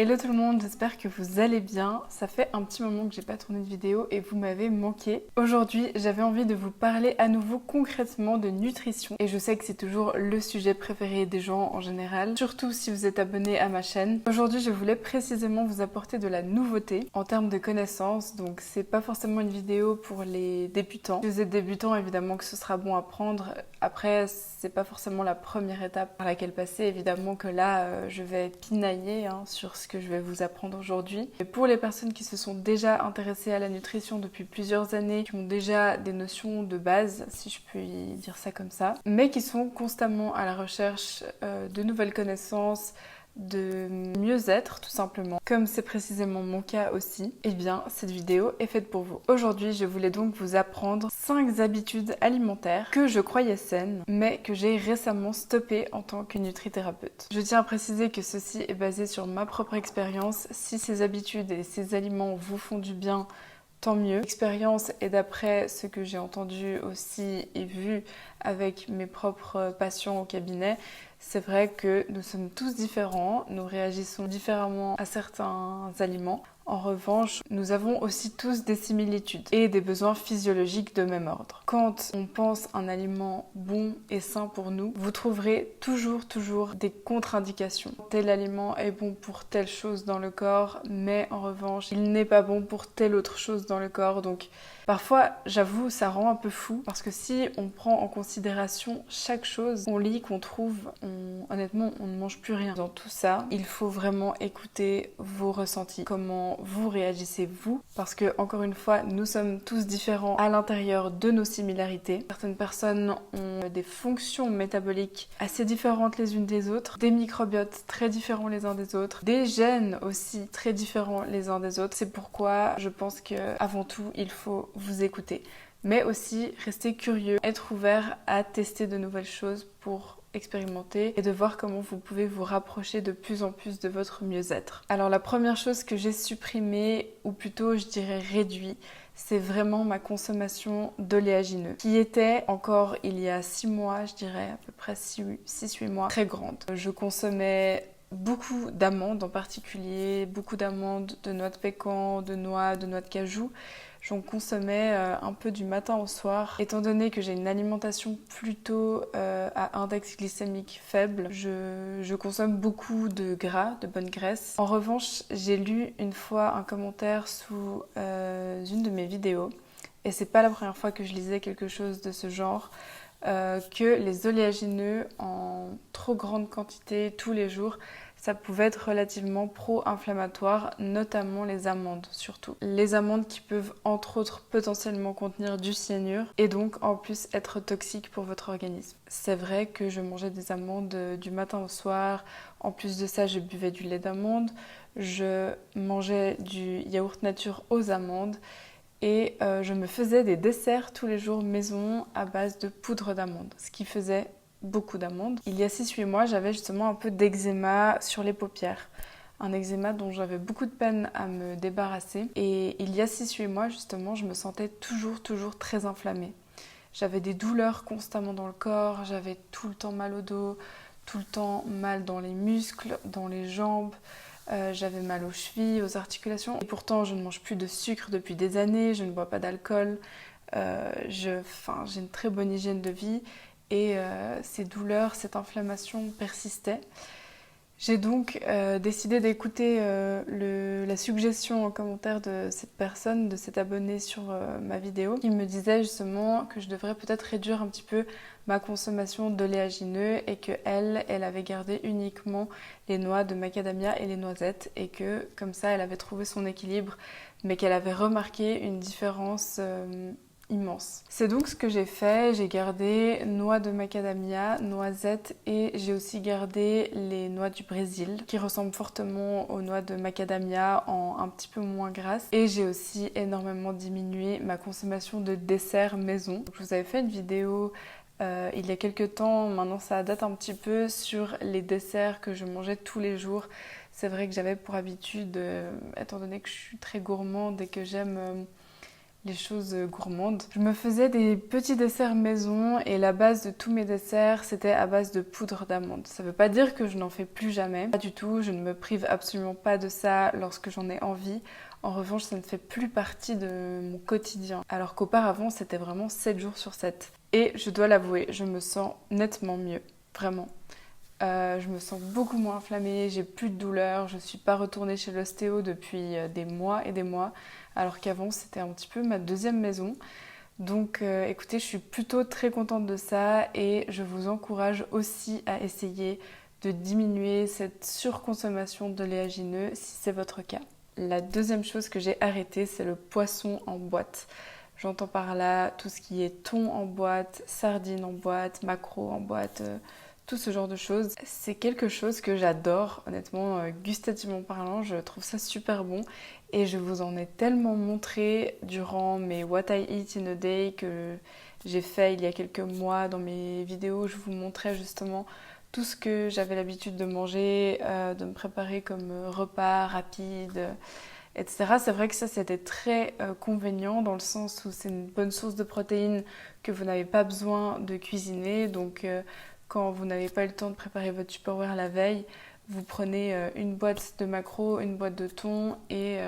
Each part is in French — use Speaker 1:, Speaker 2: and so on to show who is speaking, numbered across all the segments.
Speaker 1: Hello tout le monde, j'espère que vous allez bien. Ça fait un petit moment que j'ai pas tourné de vidéo et vous m'avez manqué. Aujourd'hui, j'avais envie de vous parler à nouveau concrètement de nutrition. Et je sais que c'est toujours le sujet préféré des gens en général, surtout si vous êtes abonné à ma chaîne. Aujourd'hui, je voulais précisément vous apporter de la nouveauté en termes de connaissances. Donc c'est pas forcément une vidéo pour les débutants. Si vous êtes débutant, évidemment que ce sera bon à prendre. Après, c'est pas forcément la première étape par laquelle passer. Évidemment que là, je vais pinailler sur ce que je vais vous apprendre aujourd'hui. Et pour les personnes qui se sont déjà intéressées à la nutrition depuis plusieurs années, qui ont déjà des notions de base, si je peux y dire ça comme ça, mais qui sont constamment à la recherche de nouvelles connaissances, de mieux-être tout simplement, comme c'est précisément mon cas aussi, eh bien cette vidéo est faite pour vous. Aujourd'hui, je voulais donc vous apprendre 5 habitudes alimentaires que je croyais saines, mais que j'ai récemment stoppées en tant que nutrithérapeute. Je tiens à préciser que ceci est basé sur ma propre expérience. Si ces habitudes et ces aliments vous font du bien, tant mieux. L'expérience est d'après ce que j'ai entendu aussi et vu avec mes propres patients au cabinet. C'est vrai que nous sommes tous différents, nous réagissons différemment à certains aliments. En revanche, nous avons aussi tous des similitudes et des besoins physiologiques de même ordre. Quand on pense un aliment bon et sain pour nous, vous trouverez toujours des contre-indications. Tel aliment est bon pour telle chose dans le corps, mais en revanche, il n'est pas bon pour telle autre chose dans le corps. Donc parfois, j'avoue, ça rend un peu fou parce que si on prend en considération chaque chose qu'on lit, qu'on trouve, honnêtement, on ne mange plus rien. Dans tout ça, il faut vraiment écouter vos ressentis, comment vous réagissez vous, parce que encore une fois, nous sommes tous différents à l'intérieur de nos similarités. Certaines personnes ont des fonctions métaboliques assez différentes les unes des autres, des microbiotes très différents les uns des autres, des gènes aussi très différents les uns des autres. C'est pourquoi je pense que avant tout, il faut vous écouter, mais aussi rester curieux, être ouvert à tester de nouvelles choses pour expérimenter et de voir comment vous pouvez vous rapprocher de plus en plus de votre mieux-être. Alors la première chose que j'ai supprimée, ou plutôt je dirais réduit, c'est vraiment ma consommation d'oléagineux, qui était encore il y a 6 mois, je dirais à peu près 6-8 mois, très grande. Je consommais beaucoup d'amandes en particulier, beaucoup d'amandes, de noix de pécan, de noix de cajou. J'en consommais un peu du matin au soir. Étant donné que j'ai une alimentation plutôt à index glycémique faible, je consomme beaucoup de gras, de bonne graisse. En revanche, j'ai lu une fois un commentaire sous une de mes vidéos, et c'est pas la première fois que je lisais quelque chose de ce genre, que les oléagineux en trop grande quantité tous les jours, ça pouvait être relativement pro-inflammatoire, notamment les amandes surtout. Les amandes qui peuvent entre autres potentiellement contenir du cyanure et donc en plus être toxiques pour votre organisme. C'est vrai que je mangeais des amandes du matin au soir, en plus de ça je buvais du lait d'amande, je mangeais du yaourt nature aux amandes et je me faisais des desserts tous les jours maison à base de poudre d'amande, ce qui faisait beaucoup d'amandes. Il y a 6-8 mois, j'avais justement un peu d'eczéma sur les paupières. Un eczéma dont j'avais beaucoup de peine à me débarrasser. Et il y a 6-8 mois, justement, je me sentais toujours très inflammée. J'avais des douleurs constamment dans le corps, j'avais tout le temps mal au dos, tout le temps mal dans les muscles, dans les jambes. J'avais mal aux chevilles, aux articulations. Et pourtant, je ne mange plus de sucre depuis des années, je ne bois pas d'alcool. J'ai une très bonne hygiène de vie. Et ces douleurs, cette inflammation persistait. J'ai donc décidé d'écouter la suggestion en commentaire de cette personne, de cet abonné sur ma vidéo, qui me disait justement que je devrais peut-être réduire un petit peu ma consommation d'oléagineux et qu'elle avait gardé uniquement les noix de macadamia et les noisettes et que comme ça elle avait trouvé son équilibre, mais qu'elle avait remarqué une différence immense. C'est donc ce que j'ai fait, j'ai gardé noix de macadamia, noisettes et j'ai aussi gardé les noix du Brésil qui ressemblent fortement aux noix de macadamia en un petit peu moins grasses et j'ai aussi énormément diminué ma consommation de desserts maison. Je vous avais fait une vidéo il y a quelques temps, maintenant ça date un petit peu, sur les desserts que je mangeais tous les jours. C'est vrai que j'avais pour habitude, étant donné que je suis très gourmande et que j'aime les choses gourmandes. Je me faisais des petits desserts maison et la base de tous mes desserts, c'était à base de poudre d'amande. Ça veut pas dire que je n'en fais plus jamais, pas du tout, je ne me prive absolument pas de ça lorsque j'en ai envie. En revanche, ça ne fait plus partie de mon quotidien, alors qu'auparavant, c'était vraiment 7 jours sur 7. Et je dois l'avouer, je me sens nettement mieux, vraiment. Je me sens beaucoup moins inflammée, j'ai plus de douleur, je suis pas retournée chez l'ostéo depuis des mois et des mois, alors qu'avant c'était un petit peu ma deuxième maison. Donc écoutez, je suis plutôt très contente de ça et je vous encourage aussi à essayer de diminuer cette surconsommation d'oléagineux si c'est votre cas. La deuxième chose que j'ai arrêtée, c'est le poisson en boîte. J'entends par là tout ce qui est thon en boîte, sardines en boîte, maquereau en boîte, tout ce genre de choses. C'est quelque chose que j'adore, honnêtement, gustativement parlant, je trouve ça super bon. Et je vous en ai tellement montré durant mes What I Eat in a Day que j'ai fait il y a quelques mois dans mes vidéos. Je vous montrais justement tout ce que j'avais l'habitude de manger, de me préparer comme repas rapide, etc. C'est vrai que ça c'était très convénient dans le sens où c'est une bonne source de protéines que vous n'avez pas besoin de cuisiner. Donc quand vous n'avez pas eu le temps de préparer votre Tupperware la veille, vous prenez une boîte de maquereau, une boîte de thon et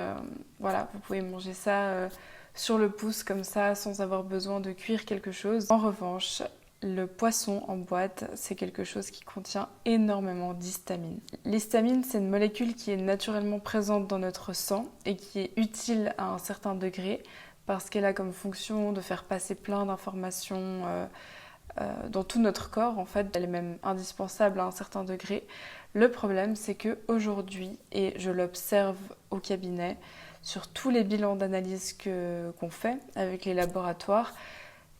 Speaker 1: voilà, vous pouvez manger ça sur le pouce comme ça sans avoir besoin de cuire quelque chose. En revanche, le poisson en boîte, c'est quelque chose qui contient énormément d'histamine. L'histamine, c'est une molécule qui est naturellement présente dans notre sang et qui est utile à un certain degré parce qu'elle a comme fonction de faire passer plein d'informations dans tout notre corps. En fait, elle est même indispensable à un certain degré. Le problème, c'est qu'aujourd'hui, et je l'observe au cabinet, sur tous les bilans d'analyse qu'on fait avec les laboratoires,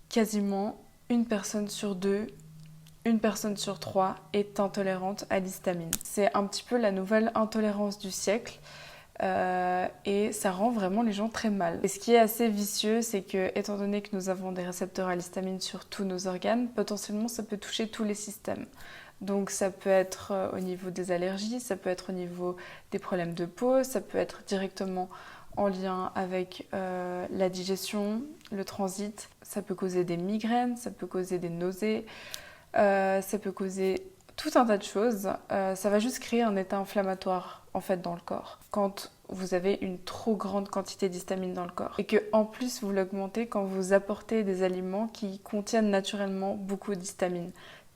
Speaker 1: quasiment une personne sur 2, une personne sur 3 est intolérante à l'histamine. C'est un petit peu la nouvelle intolérance du siècle et ça rend vraiment les gens très mal. Et ce qui est assez vicieux, c'est que étant donné que nous avons des récepteurs à l'histamine sur tous nos organes, potentiellement ça peut toucher tous les systèmes. Donc ça peut être au niveau des allergies, ça peut être au niveau des problèmes de peau, ça peut être directement en lien avec la digestion, le transit. Ça peut causer des migraines, ça peut causer des nausées, ça peut causer tout un tas de choses. Ça va juste créer un état inflammatoire en fait dans le corps. Quand vous avez une trop grande quantité d'histamine dans le corps et que en plus vous l'augmentez quand vous apportez des aliments qui contiennent naturellement beaucoup d'histamine,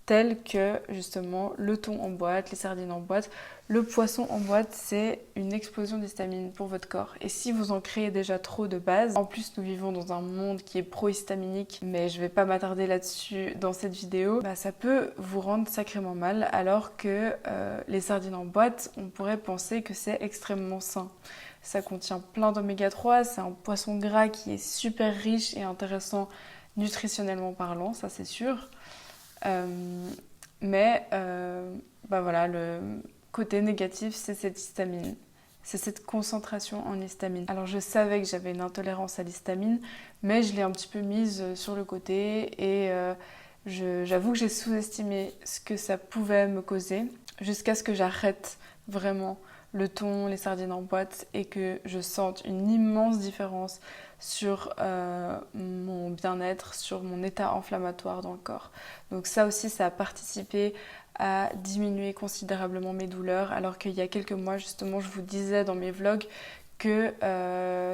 Speaker 1: tels que justement le thon en boîte, les sardines en boîte. Le poisson en boîte, c'est une explosion d'histamine pour votre corps. Et si vous en créez déjà trop de base, en plus nous vivons dans un monde qui est pro-histaminique, mais je vais pas m'attarder là-dessus dans cette vidéo, ça peut vous rendre sacrément mal, alors que les sardines en boîte, on pourrait penser que c'est extrêmement sain. Ça contient plein d'oméga 3, c'est un poisson gras qui est super riche et intéressant nutritionnellement parlant, ça c'est sûr. Mais voilà, le côté négatif, c'est cette histamine. C'est cette concentration en histamine. Alors je savais que j'avais une intolérance à l'histamine, mais je l'ai un petit peu mise sur le côté et j'avoue que j'ai sous-estimé ce que ça pouvait me causer jusqu'à ce que j'arrête vraiment le thon, les sardines en boîte et que je sente une immense différence sur mon bien-être, sur mon état inflammatoire dans le corps. Donc ça aussi, ça a participé à diminuer considérablement mes douleurs, alors qu'il y a quelques mois, justement, je vous disais dans mes vlogs que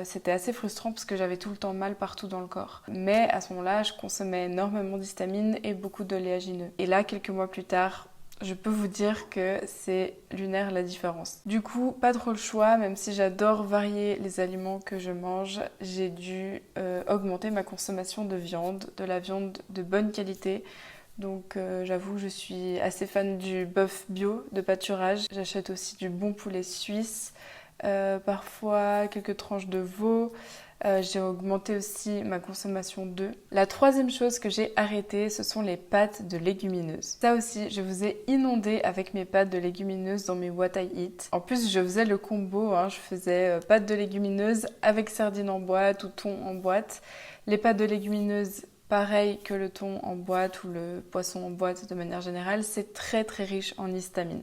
Speaker 1: c'était assez frustrant parce que j'avais tout le temps mal partout dans le corps. Mais à ce moment-là, je consommais énormément d'histamine et beaucoup d'oléagineux. Et là, quelques mois plus tard, je peux vous dire que c'est lunaire la différence. Du coup, pas trop le choix, même si j'adore varier les aliments que je mange, j'ai dû augmenter ma consommation de viande, de la viande de bonne qualité. Donc j'avoue, je suis assez fan du bœuf bio de pâturage. J'achète aussi du bon poulet suisse, parfois quelques tranches de veau. J'ai augmenté aussi ma consommation d'œufs. La troisième chose que j'ai arrêtée, ce sont les pâtes de légumineuses. Ça aussi, je vous ai inondé avec mes pâtes de légumineuses dans mes What I Eat. En plus, je faisais le combo, je faisais pâtes de légumineuses avec sardines en boîte ou thon en boîte. Les pâtes de légumineuses, pareil que le thon en boîte ou le poisson en boîte de manière générale, c'est très très riche en histamine.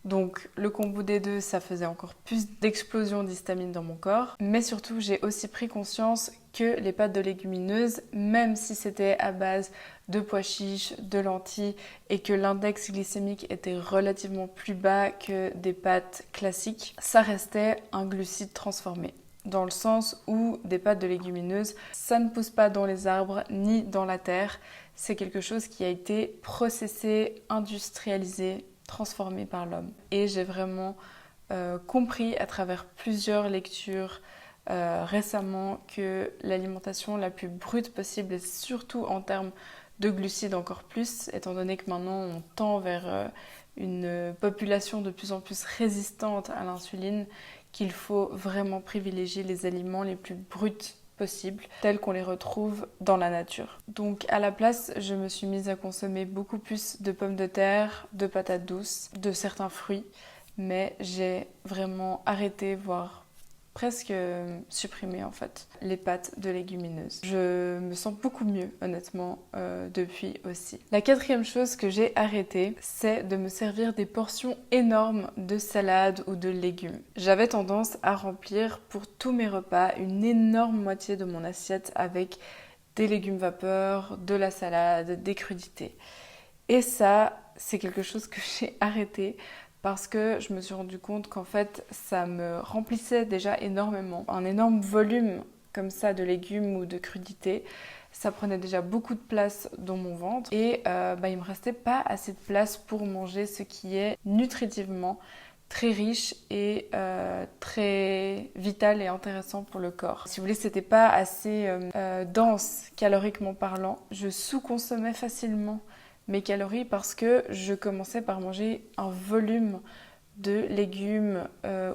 Speaker 1: Donc le combo des deux, ça faisait encore plus d'explosion d'histamine dans mon corps. Mais surtout, j'ai aussi pris conscience que les pâtes de légumineuses, même si c'était à base de pois chiches, de lentilles et que l'index glycémique était relativement plus bas que des pâtes classiques, ça restait un glucide transformé. Dans le sens où des pâtes de légumineuses, ça ne pousse pas dans les arbres ni dans la terre. C'est quelque chose qui a été processé, industrialisé, transformé par l'homme. Et j'ai vraiment compris à travers plusieurs lectures récemment que l'alimentation la plus brute possible, et surtout en termes de glucides encore plus, étant donné que maintenant on tend vers une population de plus en plus résistante à l'insuline, qu'il faut vraiment privilégier les aliments les plus bruts possibles, tels qu'on les retrouve dans la nature. Donc à la place, je me suis mise à consommer beaucoup plus de pommes de terre, de patates douces, de certains fruits, mais j'ai vraiment arrêté, voire presque supprimé en fait, les pâtes de légumineuses. Je me sens beaucoup mieux honnêtement depuis aussi. La quatrième chose que j'ai arrêté, c'est de me servir des portions énormes de salade ou de légumes. J'avais tendance à remplir pour tous mes repas une énorme moitié de mon assiette avec des légumes vapeur, de la salade, des crudités. Et ça, c'est quelque chose que j'ai arrêté parce que je me suis rendu compte qu'en fait, ça me remplissait déjà énormément. Un énorme volume comme ça de légumes ou de crudités, ça prenait déjà beaucoup de place dans mon ventre et il me restait pas assez de place pour manger ce qui est nutritivement très riche et très vital et intéressant pour le corps. Si vous voulez, c'était pas assez dense caloriquement parlant. Je sous-consommais facilement mes calories parce que je commençais par manger un volume de légumes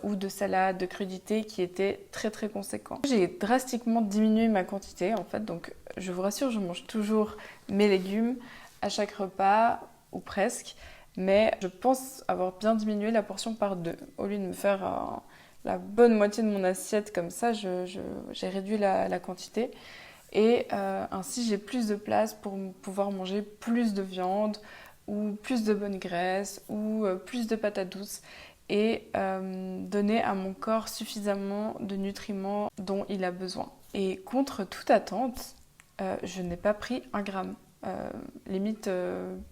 Speaker 1: ou de salades, de crudités qui était très très conséquent. J'ai drastiquement diminué ma quantité en fait, donc je vous rassure, je mange toujours mes légumes à chaque repas ou presque, mais je pense avoir bien diminué la portion par deux. Au lieu de me faire la bonne moitié de mon assiette comme ça, j'ai réduit la quantité. Et ainsi, j'ai plus de place pour pouvoir manger plus de viande ou plus de bonne graisse ou plus de patates douces et donner à mon corps suffisamment de nutriments dont il a besoin. Et contre toute attente, je n'ai pas pris 1 gramme. Limite,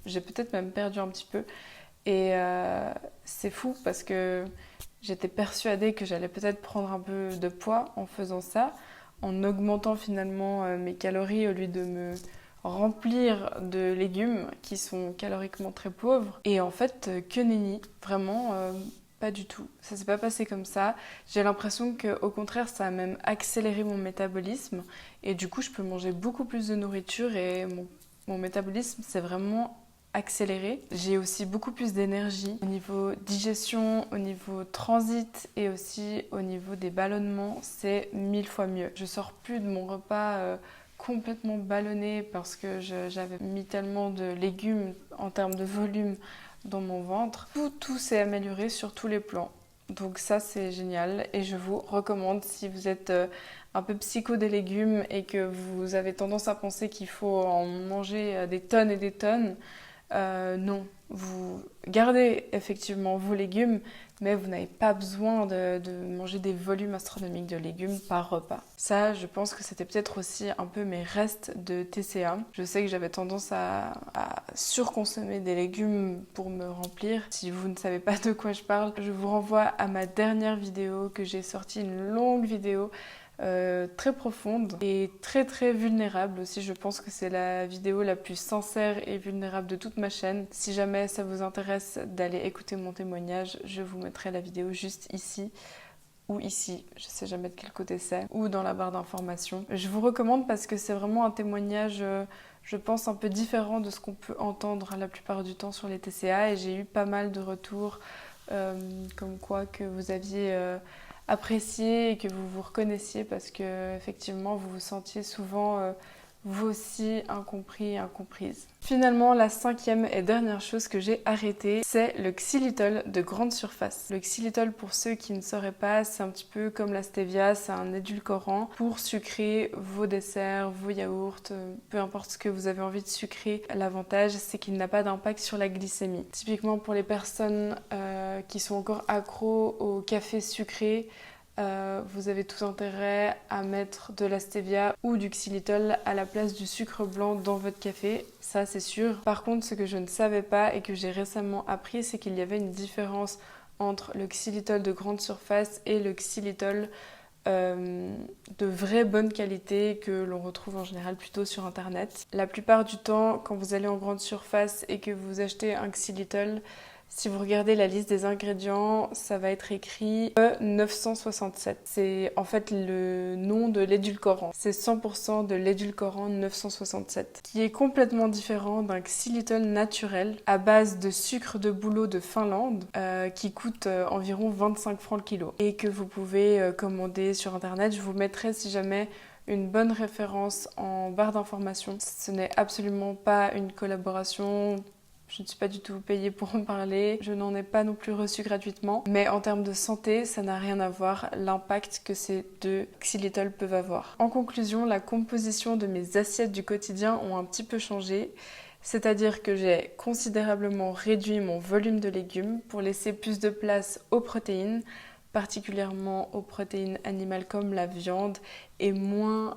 Speaker 1: j'ai peut-être même perdu un petit peu. Et c'est fou parce que j'étais persuadée que j'allais peut-être prendre un peu de poids en faisant ça, en augmentant finalement mes calories au lieu de me remplir de légumes qui sont caloriquement très pauvres. Et en fait, que nenni, vraiment pas du tout. Ça s'est pas passé comme ça. J'ai l'impression qu'au contraire, ça a même accéléré mon métabolisme. Et du coup, je peux manger beaucoup plus de nourriture et mon métabolisme s'est vraiment accéléré. J'ai aussi beaucoup plus d'énergie au niveau digestion, au niveau transit et aussi au niveau des ballonnements, c'est 1000 fois mieux. Je sors plus de mon repas complètement ballonné parce que j'avais mis tellement de légumes en termes de volume dans mon ventre. Tout s'est amélioré sur tous les plans. Donc ça c'est génial et je vous recommande si vous êtes un peu psycho des légumes et que vous avez tendance à penser qu'il faut en manger des tonnes et des tonnes. Non, vous gardez effectivement vos légumes, mais vous n'avez pas besoin de manger des volumes astronomiques de légumes par repas. Ça, je pense que c'était peut-être aussi un peu mes restes de TCA. Je sais que j'avais tendance à surconsommer des légumes pour me remplir. Si vous ne savez pas de quoi je parle, je vous renvoie à ma dernière vidéo que j'ai sortie, une longue vidéo très profonde et très très vulnérable aussi. Je pense que c'est la vidéo la plus sincère et vulnérable de toute ma chaîne. Si jamais ça vous intéresse d'aller écouter mon témoignage, je vous mettrai la vidéo juste ici ou ici, je sais jamais de quel côté c'est, ou dans la barre d'informations. Je vous recommande parce que c'est vraiment un témoignage, je pense, un peu différent de ce qu'on peut entendre la plupart du temps sur les TCA et j'ai eu pas mal de retours comme quoi que vous aviez apprécié et que vous vous reconnaissiez parce que effectivement vous vous sentiez souvent vous aussi incompris et incomprises. Finalement, la cinquième et dernière chose que j'ai arrêtée, c'est le xylitol de grande surface. Le xylitol, pour ceux qui ne sauraient pas, c'est un petit peu comme la stevia, c'est un édulcorant pour sucrer vos desserts, vos yaourts, peu importe ce que vous avez envie de sucrer. L'avantage, c'est qu'il n'a pas d'impact sur la glycémie. Typiquement pour les personnes qui sont encore accros au café sucré, vous avez tout intérêt à mettre de la stevia ou du xylitol à la place du sucre blanc dans votre café, ça c'est sûr. Par contre, ce que je ne savais pas et que j'ai récemment appris, c'est qu'il y avait une différence entre le xylitol de grande surface et le xylitol de vraie bonne qualité que l'on retrouve en général plutôt sur internet. La plupart du temps, quand vous allez en grande surface et que vous achetez un xylitol, si vous regardez la liste des ingrédients, ça va être écrit E967. C'est en fait le nom de l'édulcorant. C'est 100% de l'édulcorant 967, qui est complètement différent d'un xylitol naturel à base de sucre de bouleau de Finlande, qui coûte environ 25 francs le kilo et que vous pouvez commander sur internet. Je vous mettrai si jamais une bonne référence en barre d'informations. Ce n'est absolument pas une collaboration. Je ne suis pas du tout payée pour en parler, je n'en ai pas non plus reçu gratuitement, mais en termes de santé, ça n'a rien à voir l'impact que ces deux xylitol peuvent avoir. En conclusion, la composition de mes assiettes du quotidien ont un petit peu changé, c'est-à-dire que j'ai considérablement réduit mon volume de légumes pour laisser plus de place aux protéines, particulièrement aux protéines animales comme la viande et moins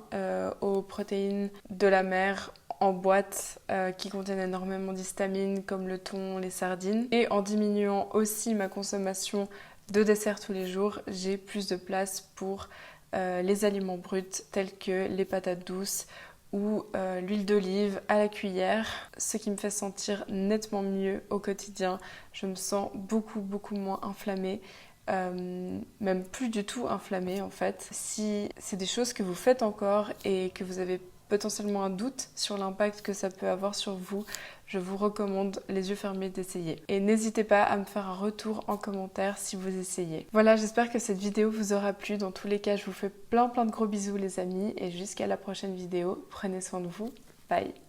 Speaker 1: aux protéines de la mer en boîte qui contiennent énormément d'histamine comme le thon, les sardines. Et en diminuant aussi ma consommation de desserts tous les jours, j'ai plus de place pour les aliments bruts tels que les patates douces ou l'huile d'olive à la cuillère, ce qui me fait sentir nettement mieux au quotidien. Je me sens beaucoup moins inflammée. Même plus du tout inflammée en fait. Si c'est des choses que vous faites encore et que vous avez potentiellement un doute sur l'impact que ça peut avoir sur vous, je vous recommande les yeux fermés d'essayer. Et n'hésitez pas à me faire un retour en commentaire si vous essayez. Voilà, j'espère que cette vidéo vous aura plu. Dans tous les cas, je vous fais plein de gros bisous les amis et jusqu'à la prochaine vidéo. Prenez soin de vous. Bye.